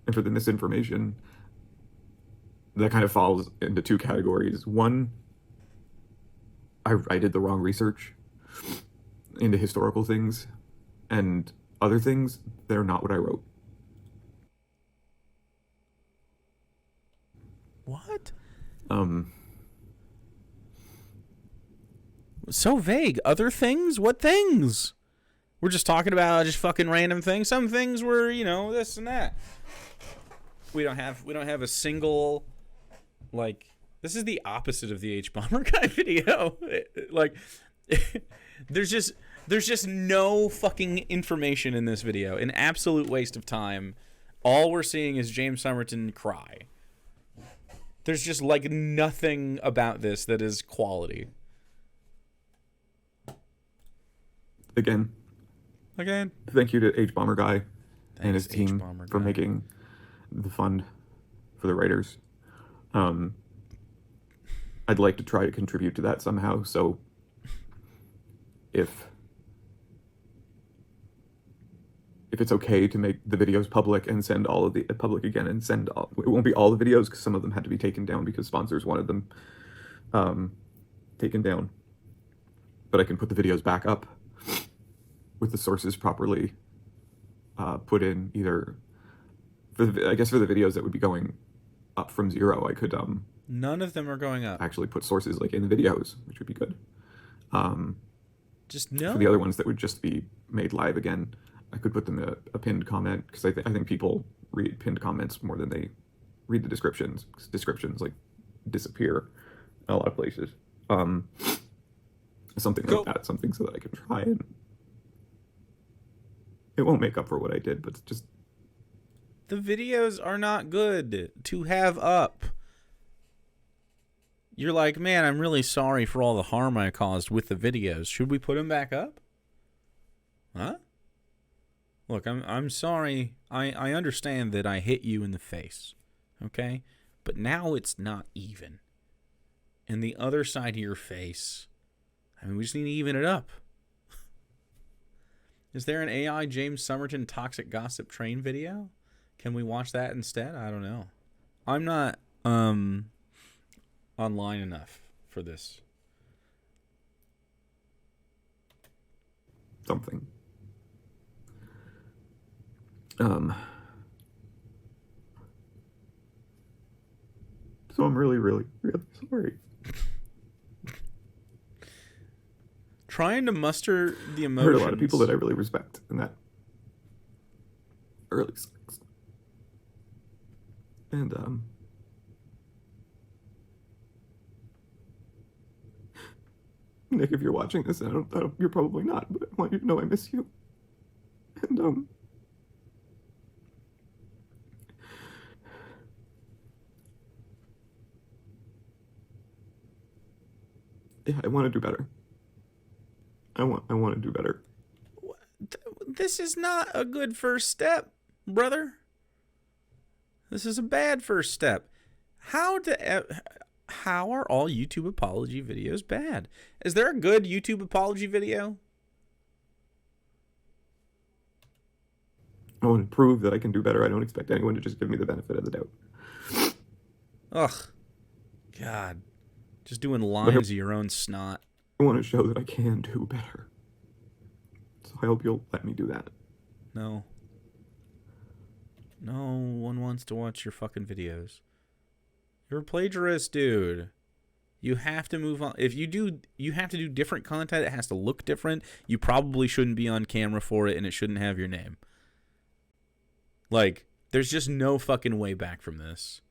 And for the misinformation, that kind of falls into two categories. One, I did the wrong research into historical things, and other things, they're not what I wrote. What? So vague. Other things? What things? We're just talking about just fucking random things. Some things were, this and that. We don't have a single, like, this is the opposite of the H Bomber Guy video. Like, there's just no fucking information in this video. An absolute waste of time. All we're seeing is James Somerton cry. There's just like nothing about this that is quality. Again, thank you to H Bomber Guy and his team for making the fund for the writers. I'd like to try to contribute to that somehow. So if it's okay to make the videos public and send all of the public again, and send all, it won't be all the videos because some of them had to be taken down because sponsors wanted them taken down, but I can put the videos back up with the sources properly put in, either for the videos that would be going up from zero, I could none of them are going up. actually put sources like in the videos, which would be good. Just no. For the other ones that would just be made live again, I could put them a pinned comment, because I think people read pinned comments more than they read the descriptions. 'Cause descriptions like disappear in a lot of places. Something like that, something so that I can try It won't make up for what I did, but it's just... The videos are not good to have up. You're like, man, I'm really sorry for all the harm I caused with the videos. Should we put them back up? Huh? Look, I'm sorry. I understand that I hit you in the face. Okay? But now it's not even. And the other side of your face, I mean, we just need to even it up. Is there an AI James Somerton toxic gossip train video? Can we watch that instead? I don't know. I'm not online enough for this. Something. So I'm really, really, really sorry. Trying to muster the I emotions. heard a lot of people that I really respect in that early sex. And, Nick, if you're watching this, I don't, you're probably not, but I want you to know I miss you. And, yeah, I want to do better. I want to do better. This is not a good first step, brother. This is a bad first step. How are all YouTube apology videos bad? Is there a good YouTube apology video? I want to prove that I can do better. I don't expect anyone to just give me the benefit of the doubt. Ugh. God. Just doing lines of your own snot. I want to show that I can do better. So I hope you'll let me do that. No. No one wants to watch your fucking videos. You're a plagiarist, dude. You have to move on. If you do, you have to do different content. It has to look different. You probably shouldn't be on camera for it, and it shouldn't have your name. Like, there's just no fucking way back from this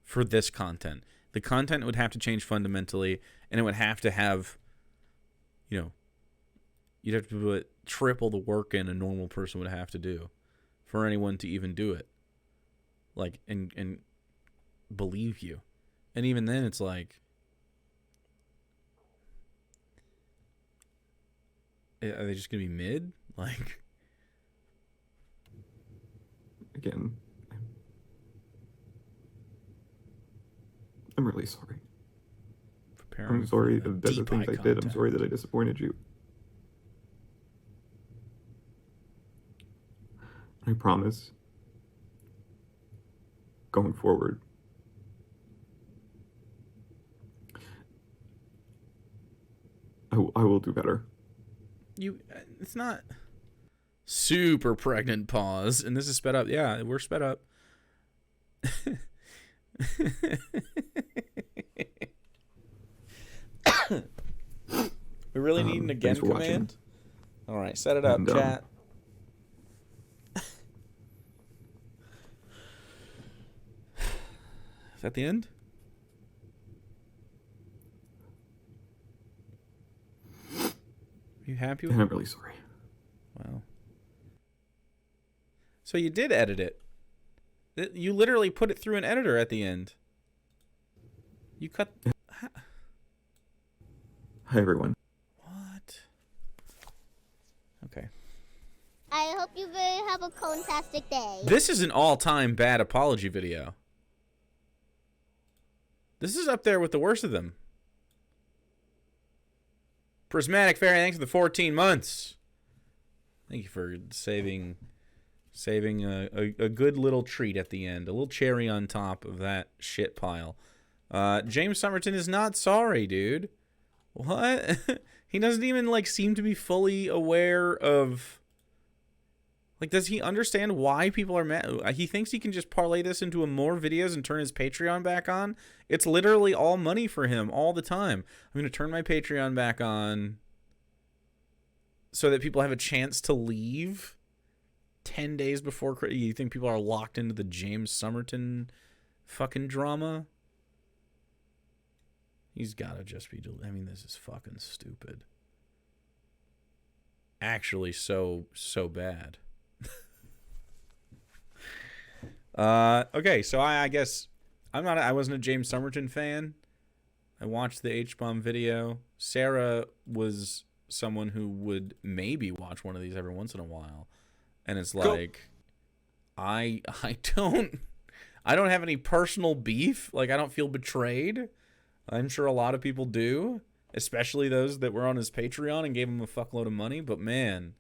for this content. The content would have to change fundamentally, and it would have to have, you know, you'd have to put triple the work in a normal person would have to do for anyone to even do it. Like, and believe you. And even then, it's like, are they just going to be mid? Like, again, I'm really sorry. I'm sorry that the things I did. I'm sorry that I disappointed you. I promise, going forward, I will do better. It's not super pregnant pause, and this is sped up. Yeah, we're sped up. We really need an again command. All right, set it up, chat. Is that the end? Are you happy with it? I'm really sorry. Wow. So you did edit it. You literally put it through an editor at the end. You cut... Hi, everyone. What? Okay. I hope you have a fantastic day. This is an all-time bad apology video. This is up there with the worst of them. Prismatic Fairy, thanks for the 14 months. Thank you for saving a good little treat at the end. A little cherry on top of that shit pile. James Somerton is not sorry, dude. What? He doesn't even, like, seem to be fully aware of... Like, does he understand why people are mad? He thinks he can just parlay this into more videos and turn his Patreon back on. It's literally all money for him all the time. I'm going to turn my Patreon back on so that people have a chance to leave 10 days before. You think people are locked into the James Somerton fucking drama? He's got to just be... I mean, this is fucking stupid. Actually, so bad. Okay, so I guess I wasn't a James Somerton fan. I watched the H-bomb video. Sarah was someone who would maybe watch one of these every once in a while. And it's like, I don't have any personal beef. Like, I don't feel betrayed. I'm sure a lot of people do, especially those that were on his Patreon and gave him a fuckload of money. But man,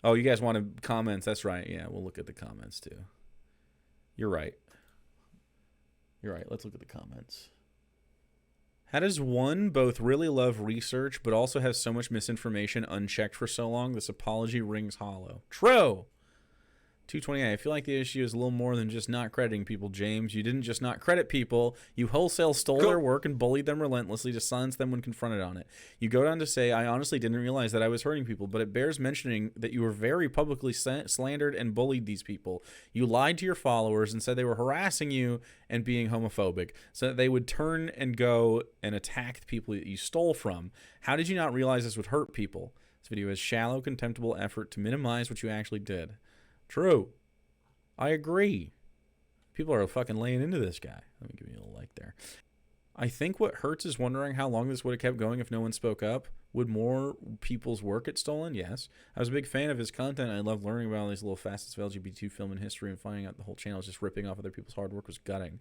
oh, you guys wanted comments? That's right. Yeah, we'll look at the comments too. You're right. Let's look at the comments. How does one both really love research but also have so much misinformation unchecked for so long? This apology rings hollow. True. 228. I feel like the issue is a little more than just not crediting people, James. You didn't just not credit people. You wholesale stole their work and bullied them relentlessly to silence them when confronted on it. You go down to say, I honestly didn't realize that I was hurting people, but it bears mentioning that you were very publicly slandered and bullied these people. You lied to your followers and said they were harassing you and being homophobic so that they would turn and go and attack the people that you stole from. How did you not realize this would hurt people? This video is shallow, contemptible effort to minimize what you actually did. True. I agree. People are fucking laying into this guy. Let me give you a little like there. I think what hurts is wondering how long this would have kept going if no one spoke up. Would more people's work get stolen? Yes. I was a big fan of his content. I loved learning about all these little facets of LGBT film and history, and finding out the whole channel was just ripping off other people's hard work was gutting.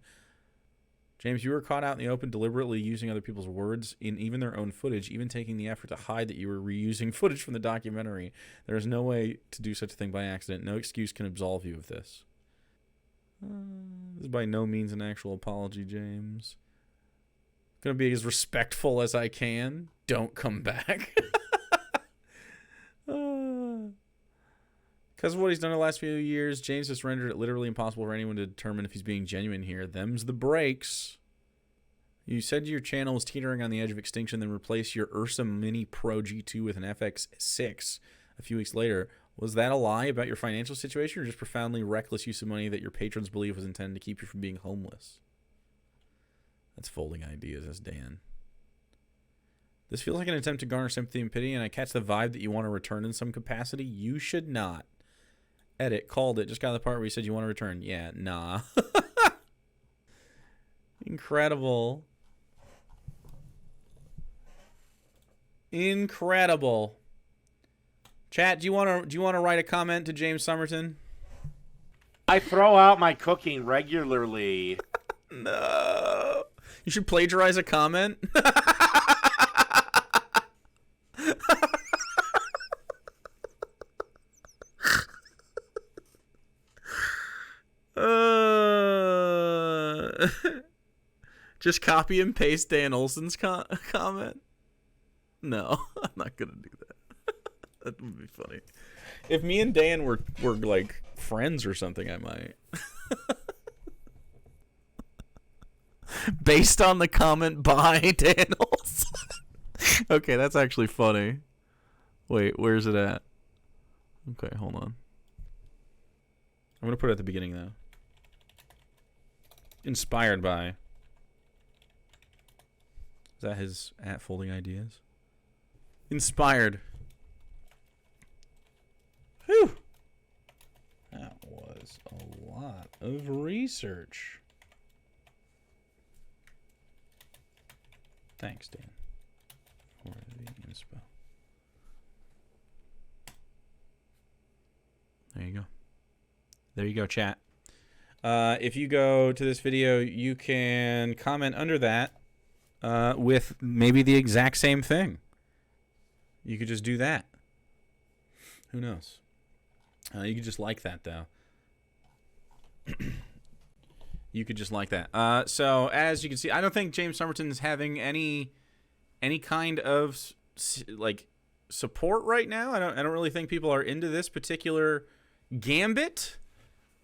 James, you were caught out in the open deliberately using other people's words in even their own footage, even taking the effort to hide that you were reusing footage from the documentary. There is no way to do such a thing by accident. No excuse can absolve you of this. This is by no means an actual apology, James. Gonna be as respectful as I can. Don't come back. Because of what he's done in the last few years, James has rendered it literally impossible for anyone to determine if he's being genuine here. Them's the breaks. You said your channel was teetering on the edge of extinction, then replaced your Ursa Mini Pro G2 with an FX6 a few weeks later. Was that a lie about your financial situation or just profoundly reckless use of money that your patrons believe was intended to keep you from being homeless? That's folding ideas, as Dan. This feels like an attempt to garner sympathy and pity, and I catch the vibe that you want to return in some capacity. You should not. Edit. Called it. Just got the part where you said you want to return. Yeah, nah. Incredible. Incredible. Chat, do you want to write a comment to James Somerton? I throw out my cooking regularly. No. You should plagiarize a comment. Just copy and paste Dan Olsen's comment. No, I'm not gonna do that. That would be funny. If me and Dan were like friends or something, I might. Based on the comment by Dan Olsen. Okay, that's actually funny. Wait, where's it at? Okay, hold on. I'm gonna put it at the beginning though. Inspired by. Is that his at Folding Ideas? Inspired. Whew. That was a lot of research. Thanks, Dan. For the inspo. There you go. There you go, chat. If you go to this video, you can comment under that with maybe the exact same thing. You could just do that. Who knows? You could just like that, though. You could just like that. So, as you can see, I don't think James Somerton is having any kind of like support right now. I don't really think people are into this particular gambit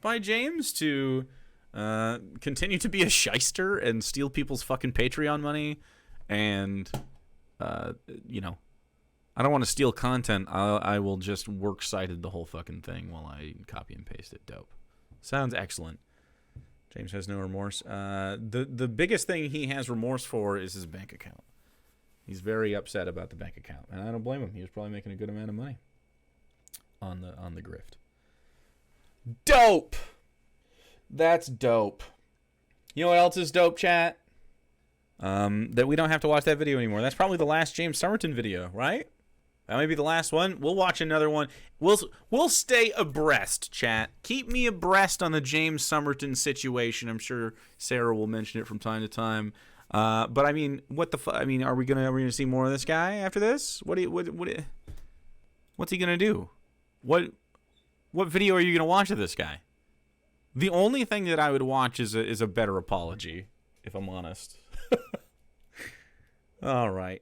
by James to continue to be a shyster and steal people's fucking Patreon money. And, you know, I don't want to steal content. I will just works-cited the whole fucking thing while I copy and paste it. Dope. Sounds excellent. James has no remorse. The biggest thing he has remorse for is his bank account. He's very upset about the bank account, and I don't blame him. He was probably making a good amount of money on the grift. Dope. That's dope. You know what else is dope, chat? That we don't have to watch that video anymore. That's probably the last James Somerton video, right? That may be the last one. We'll watch another one. We'll stay abreast, chat. Keep me abreast on the James Somerton situation. I'm sure Sarah will mention it from time to time. But I mean, what the I mean, are we gonna see more of this guy after this? What's he gonna do? What video are you gonna watch of this guy? The only thing that I would watch is a better apology, if I'm honest. All right.